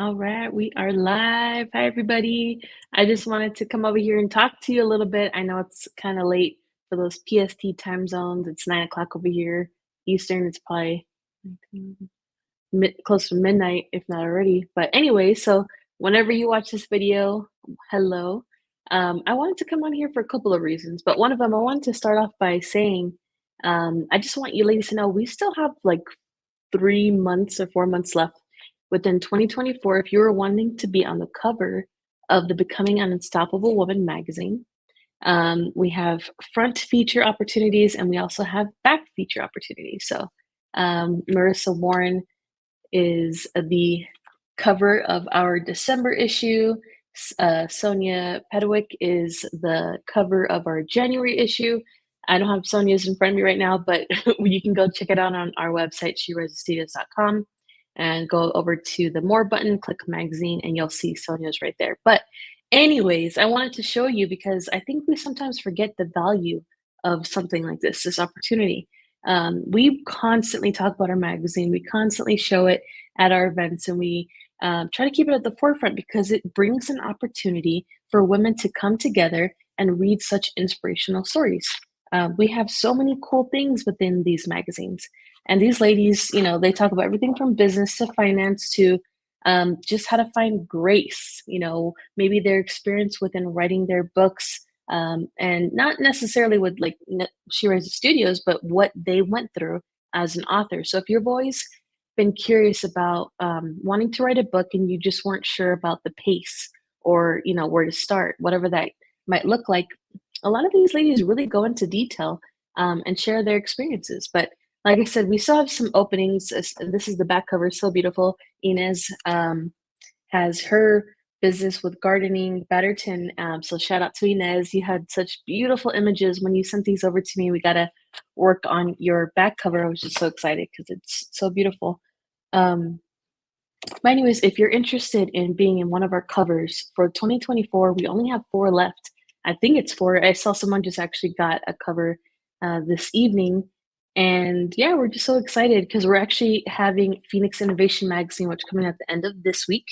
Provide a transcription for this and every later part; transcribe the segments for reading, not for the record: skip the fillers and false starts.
All right, we are live. Hi, everybody. I just wanted to come over here and talk to you a little bit. I know it's kind of late for those PST time zones. It's 9 o'clock over here. Eastern, it's probably close to midnight, if not already. But anyway, so whenever you watch this video, hello. I wanted to come on here for a couple of reasons, but one of them, I wanted to start off by saying, I just want you ladies to know we still have like 3 months or 4 months left within 2024 if you were wanting to be on the cover of the Becoming an Unstoppable Woman magazine. We have front feature opportunities and we also have back feature opportunities. So, Marissa Warren is the cover of our December issue. Sonia Pedowick is the cover of our January issue. I don't have Sonia's in front of me right now, but you can go check it out on our website, sherisestudios.com, and go over to the More button, click magazine, and you'll see Sonia's right there. But anyways, I wanted to show you because I think we sometimes forget the value of something like this opportunity. We constantly talk about our magazine. We constantly show it at our events, and we try to keep it at the forefront because it brings an opportunity for women to come together and read such inspirational stories. We have so many cool things within these magazines. And these ladies, they talk about everything from business to finance to just how to find grace, maybe their experience within writing their books, and not necessarily with like She Rises Studios, but what they went through as an author. So if you've always been curious about wanting to write a book and you just weren't sure about the pace or where to start, whatever that might look like, a lot of these ladies really go into detail and share their experiences. But like I said, we still have some openings. This is the back cover, so beautiful. Inez has her business with gardening Betterton. So shout out to Inez. You had such beautiful images when you sent these over to me. We got to work on your back cover. I was just so excited because it's so beautiful. But anyways, if you're interested in being in one of our covers for 2024, we only have 4 left. I think it's 4. I saw someone just actually got a cover this evening. And yeah, we're just so excited because we're actually having Phoenix Innovation Magazine, which coming at the end of this week.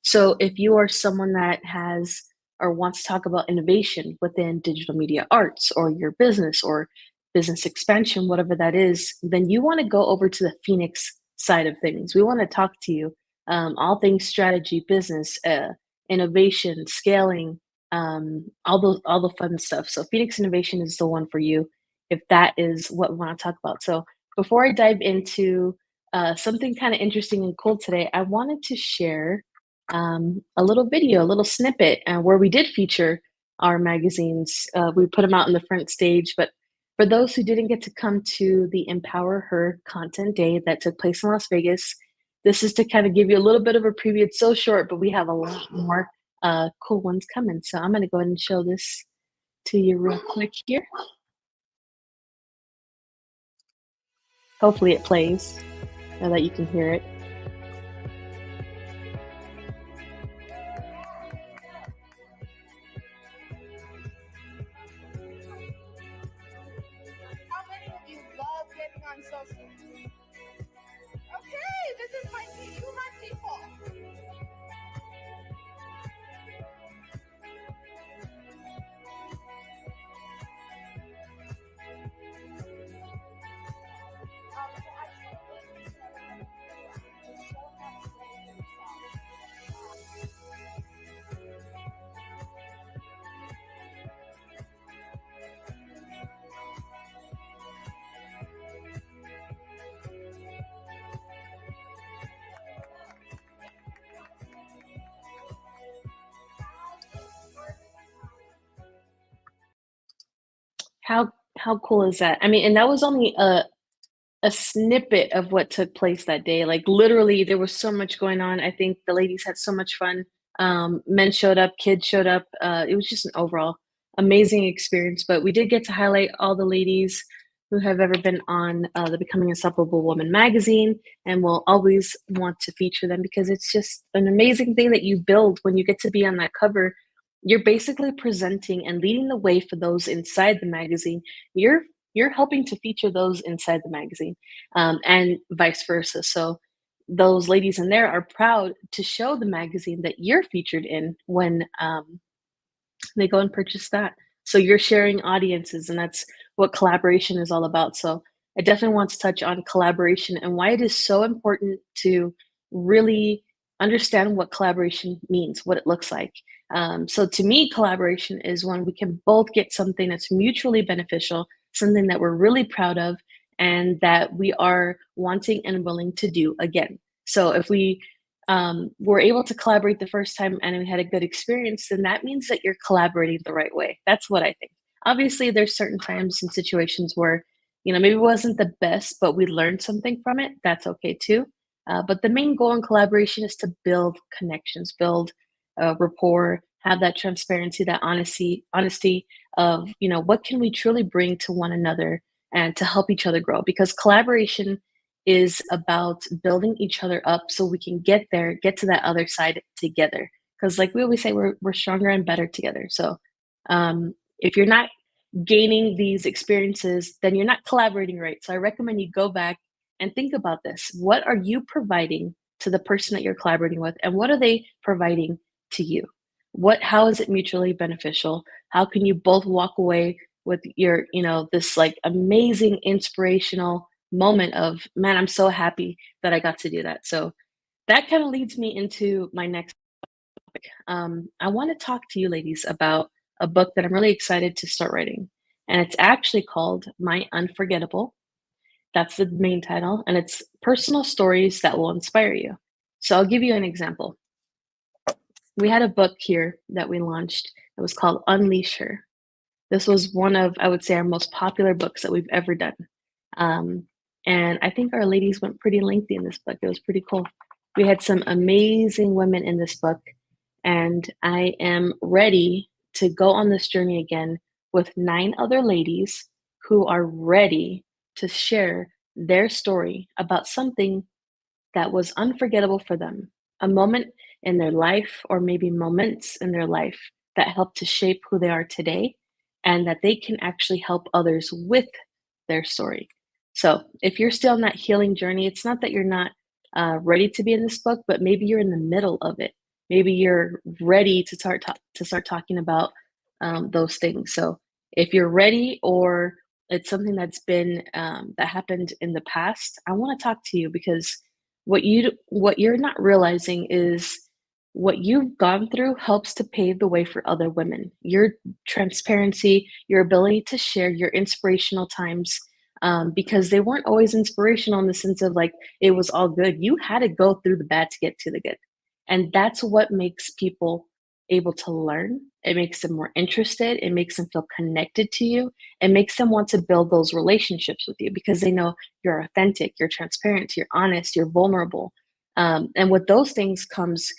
So if you are someone that has or wants to talk about innovation within digital media arts or your business or business expansion, whatever that is, then you want to go over to the Phoenix side of things. We want to talk to you all things strategy, business, innovation, scaling, all the fun stuff. So Phoenix Innovation is the one for you if that is what we want to talk about. So before I dive into something kind of interesting and cool today, I wanted to share a little video, a little snippet where we did feature our magazines. We put them out on the front stage, but for those who didn't get to come to the Empower Her Content Day that took place in Las Vegas, this is to kind of give you a little bit of a preview. It's so short, but we have a lot more cool ones coming. So I'm going to go ahead and show this to you real quick here. Hopefully it plays so that you can hear it. How many of you love getting on social media? Okay, this is my people. How cool is that? I mean, and that was only a snippet of what took place that day. Like literally, there was so much going on. I think the ladies had so much fun. Men showed up, kids showed up. It was just an overall amazing experience. But we did get to highlight all the ladies who have ever been on the Becoming Unstoppable Woman magazine, and we'll always want to feature them because it's just an amazing thing that you build when you get to be on that cover. You're basically presenting and leading the way for those inside the magazine. You're helping to feature those inside the magazine, and vice versa. So those ladies in there are proud to show the magazine that you're featured in when they go and purchase that. So you're sharing audiences, and that's what collaboration is all about. So I definitely want to touch on collaboration and why it is so important to really understand what collaboration means, what it looks like. So to me, collaboration is when we can both get something that's mutually beneficial, something that we're really proud of, and that we are wanting and willing to do again. So if we were able to collaborate the first time and we had a good experience, then that means that you're collaborating the right way. That's what I think. Obviously, there's certain times and situations where, maybe it wasn't the best, but we learned something from it. That's okay too. But the main goal in collaboration is to build connections, build rapport, have that transparency, that honesty of, what can we truly bring to one another and to help each other grow? Because collaboration is about building each other up so we can get there, get to that other side together. Because, like we always say, we're stronger and better together. So, if you're not gaining these experiences, then you're not collaborating right. So, I recommend you go back and think about this. What are you providing to the person that you're collaborating with, and what are they providing to you? How is it mutually beneficial? How can you both walk away with your, this like amazing inspirational moment of, man, I'm so happy that I got to do that. So that kind of leads me into my next. I want to talk to you ladies about a book that I'm really excited to start writing. And it's actually called My Unforgettable. That's the main title. And it's personal stories that will inspire you. So I'll give you an example. We had a book here that we launched. It was called Unleash Her. This was one of, I would say, our most popular books that we've ever done. Um, and I think our ladies went pretty lengthy in this book. It was pretty cool. We had some amazing women in this book, and I am ready to go on this journey again with 9 other ladies who are ready to share their story about something that was unforgettable for them, a moment in their life, or maybe moments in their life that helped to shape who they are today, and that they can actually help others with their story. So, if you're still in that healing journey, it's not that you're not ready to be in this book, but maybe you're in the middle of it. Maybe you're ready to start talking about those things. So, if you're ready, or it's something that's been that happened in the past, I want to talk to you, because what you're not realizing is what you've gone through helps to pave the way for other women. Your transparency, your ability to share your inspirational times, because they weren't always inspirational in the sense of like it was all good. You had to go through the bad to get to the good. And that's what makes people able to learn. It makes them more interested. It makes them feel connected to you. It makes them want to build those relationships with you because they know you're authentic, you're transparent, you're honest, you're vulnerable. And with those things comes,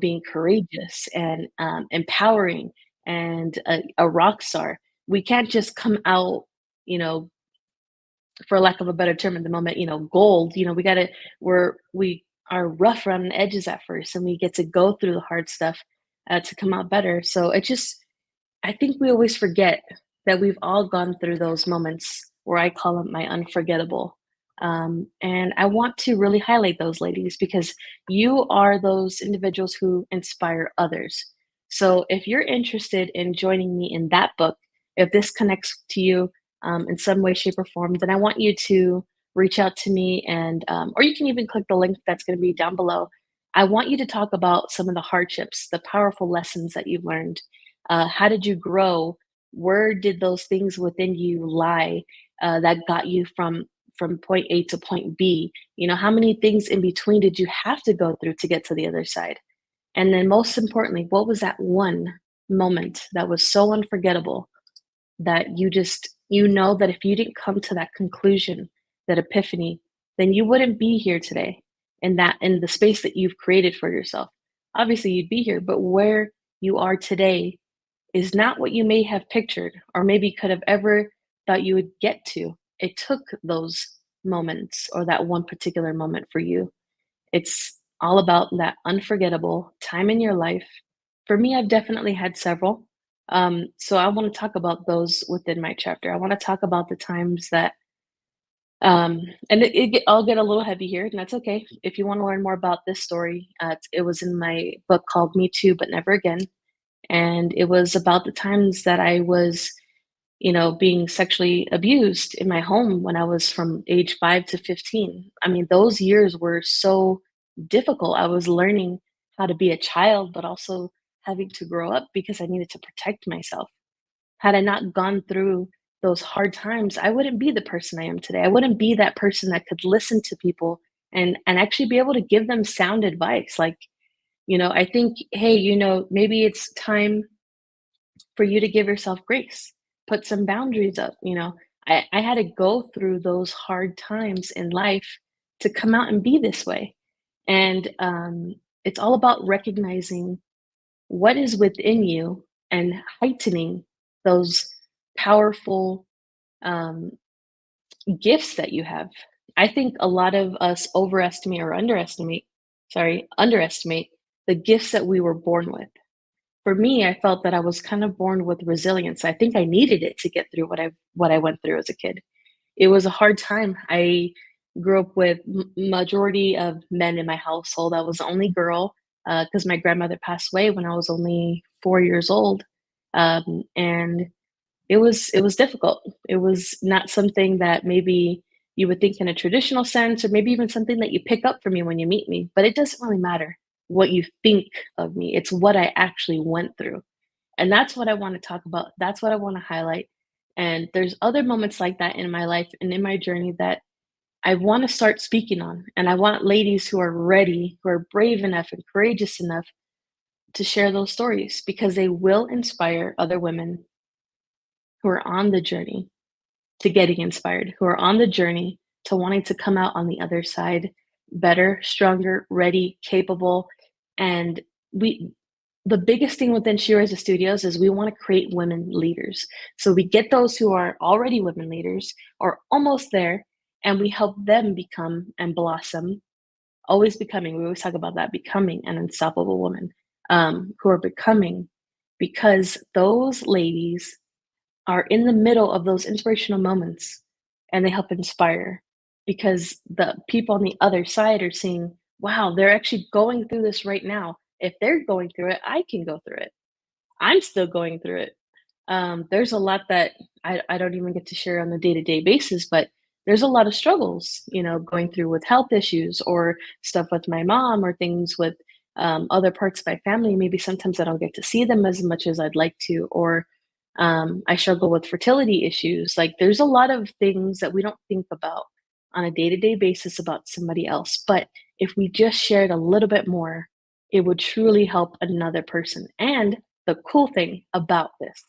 being courageous and empowering and a rock star. We can't just come out, you know, for lack of a better term at the moment, gold. We are rough around the edges at first, and we get to go through the hard stuff to come out better. So I think we always forget that we've all gone through those moments where I call them my unforgettable. And I want to really highlight those ladies because you are those individuals who inspire others. So if you're interested in joining me in that book, if this connects to you in some way, shape, or form, then I want you to reach out to me, and or you can even click the link that's going to be down below. I want you to talk about some of the hardships, the powerful lessons that you've learned. How did you grow? Where did those things within you lie that got you from point A to point B? How many things in between did you have to go through to get to the other side? And then most importantly, what was that one moment that was so unforgettable that you know that if you didn't come to that conclusion, that epiphany, then you wouldn't be here today in the space that you've created for yourself. Obviously you'd be here, but where you are today is not what you may have pictured or maybe could have ever thought you would get to. It took those moments or that one particular moment for you. It's all about that unforgettable time in your life. For me, I've definitely had several. So I want to talk about those within my chapter. I want to talk about the times that Um, and I'll get a little heavy here, and that's okay. If you want to learn more about this story, it was in my book called Me Too, But Never Again. And it was about the times that I was, being sexually abused in my home when I was from age 5 to 15. I mean, those years were so difficult. I was learning how to be a child, but also having to grow up because I needed to protect myself. Had I not gone through those hard times, I wouldn't be the person I am today. I wouldn't be that person that could listen to people and actually be able to give them sound advice. Like, I think, hey, maybe it's time for you to give yourself grace. Put some boundaries up. I had to go through those hard times in life to come out and be this way. And it's all about recognizing what is within you and heightening those powerful um, gifts that you have. I think a lot of us underestimate the gifts that we were born with. For me, I felt that I was kind of born with resilience. I think I needed it to get through what I went through as a kid. It was a hard time. I grew up with majority of men in my household. I was the only girl because my grandmother passed away when I was only 4 years old, and it was difficult. It was not something that maybe you would think in a traditional sense, or maybe even something that you pick up from me when you meet me. But it doesn't really matter what you think of me. It's what I actually went through. And that's what I want to talk about. That's what I want to highlight. And there's other moments like that in my life and in my journey that I want to start speaking on. And I want ladies who are ready, who are brave enough and courageous enough to share those stories because they will inspire other women who are on the journey to getting inspired, who are on the journey to wanting to come out on the other side better, stronger, ready, capable. And we the biggest thing within She Rises Studios is we want to create women leaders. So we get those who are already women leaders or almost there, and we help them become and blossom, always becoming. We always talk about that, becoming an unstoppable woman, who are becoming, because those ladies are in the middle of those inspirational moments and they help inspire because the people on the other side are seeing, wow, they're actually going through this right now. If they're going through it, I can go through it. I'm still going through it. There's a lot that I don't even get to share on a day to day basis, but there's a lot of struggles, going through with health issues or stuff with my mom or things with other parts of my family. Maybe sometimes I don't get to see them as much as I'd like to, or I struggle with fertility issues. Like, there's a lot of things that we don't think about on a day to day basis about somebody else. But if we just shared a little bit more, it would truly help another person. And the cool thing about this,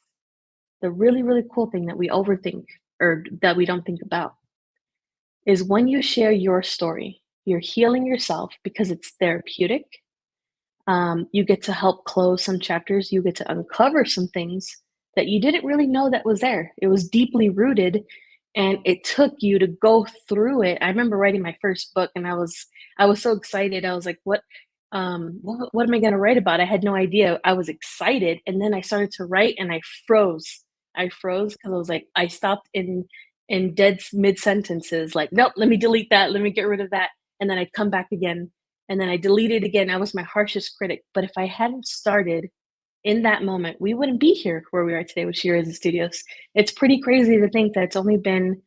the really, really cool thing that we overthink or that we don't think about is when you share your story, you're healing yourself because it's therapeutic. You get to help close some chapters. You get to uncover some things that you didn't really know that was there. It was deeply rooted, and it took you to go through it. I remember writing my first book, and I was so excited. I was like, what am I going to write about? I had no idea. I was excited, and then I started to write, and I froze. I froze because I was like, I stopped in dead mid sentences. Like, nope, let me delete that. Let me get rid of that, and then I'd come back again and then I deleted again. I was my harshest critic. But if I hadn't started in that moment, we wouldn't be here where we are today with She Rises Studios. It's pretty crazy to think that it's only been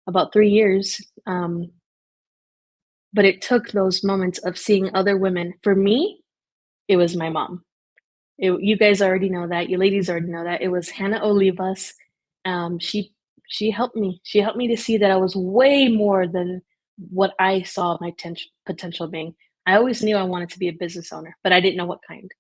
about 3 years. But it took those moments of seeing other women. For me, it was my mom. You guys already know that. You ladies already know that. It was Hannah Olivas. She helped me. She helped me to see that I was way more than what I saw my potential being. I always knew I wanted to be a business owner, but I didn't know what kind.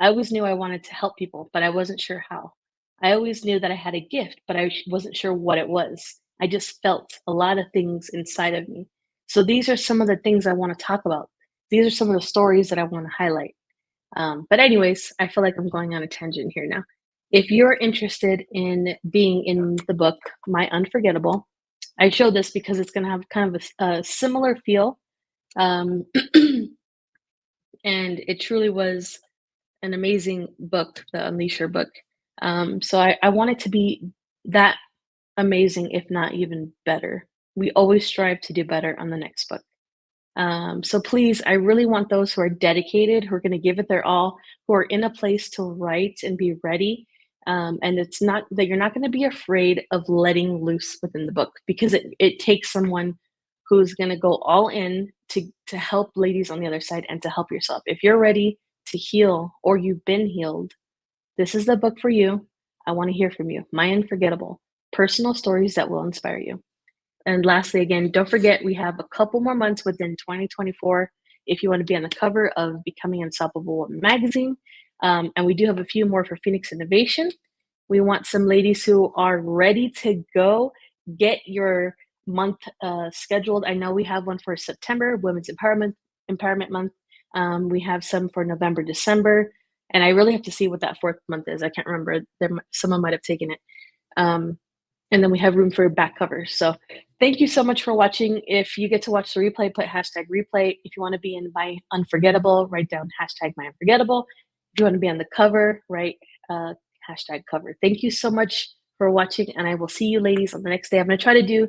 I always knew I wanted to help people, but I wasn't sure how. I always knew that I had a gift, but I wasn't sure what it was. I just felt a lot of things inside of me. So these are some of the things I want to talk about. These are some of the stories that I want to highlight. But anyways, I feel like I'm going on a tangent here now. If you're interested in being in the book, My Unforgettable, I show this because it's going to have kind of a similar feel. Um, and it truly was an amazing book, the Unleash Your book. So I want it to be that amazing, if not even better. We always strive to do better on the next book. So please, I really want those who are dedicated, who are going to give it their all, who are in a place to write and be ready. And it's not that you're not going to be afraid of letting loose within the book because it takes someone who's going to go all in to help ladies on the other side and to help yourself. If you're ready to heal or you've been healed, this is the book for you. I want to hear from you. My Unforgettable, personal stories that will inspire you. And lastly, again, don't forget we have a couple more months within 2024 if you want to be on the cover of Becoming Unstoppable Woman magazine. And we do have a few more for Phoenix Innovation. We want some ladies who are ready to go. Get your month scheduled. I know we have one for September, Women's Empowerment Month. We have some for November, December, and I really have to see what that fourth month is. I can't remember. Someone might have taken it. Um, and then we have room for back covers. So thank you so much for watching. If you get to watch the replay, put hashtag replay. If you want to be in my Unforgettable, write down hashtag my Unforgettable. If you want to be on the cover, write hashtag cover. Thank you so much for watching, and I will see you ladies on the next day. I'm going to try to do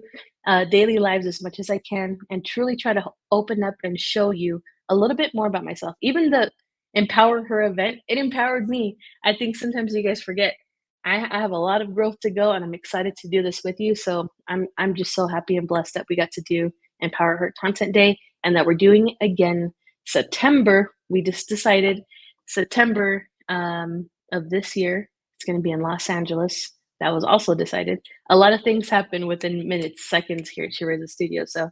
daily lives as much as I can and truly try to open up and show you a little bit more about myself. Even the Empower Her event, it empowered me. I think sometimes you guys forget I have a lot of growth to go, and I'm excited to do this with you. So I'm just so happy and blessed that we got to do Empower Her Content Day, and that we're doing it again September. We just decided September of this year. It's going to be in Los Angeles. That was also decided. A lot of things happen within minutes, seconds here at Shira's Studio. So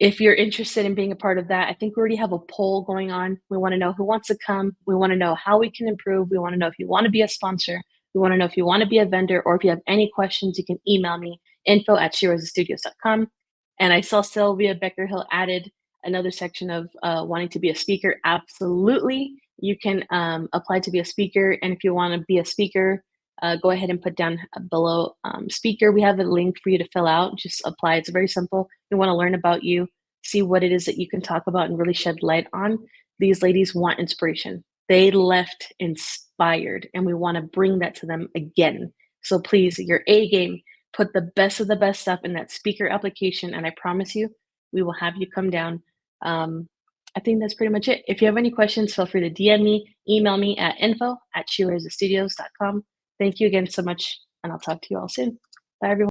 if you're interested in being a part of that, I think we already have a poll going on. We want to know who wants to come. We want to know how we can improve. We want to know if you want to be a sponsor. We want to know if you want to be a vendor, or if you have any questions, you can email me, info@sherosestudios.com. And I saw Sylvia Becker-Hill added another section of wanting to be a speaker. Absolutely. You can apply to be a speaker. And if you want to be a speaker, go ahead and put down below speaker. We have a link for you to fill out. Just apply. It's very simple. We want to learn about you, see what it is that you can talk about and really shed light on. These ladies want inspiration. They left inspired, and we want to bring that to them again. So please, your A game, put the best of the best stuff in that speaker application, and I promise you, we will have you come down. I think that's pretty much it. If you have any questions, feel free to DM me, email me at info@sherosestudios.com. Thank you again so much, and I'll talk to you all soon. Bye, everyone.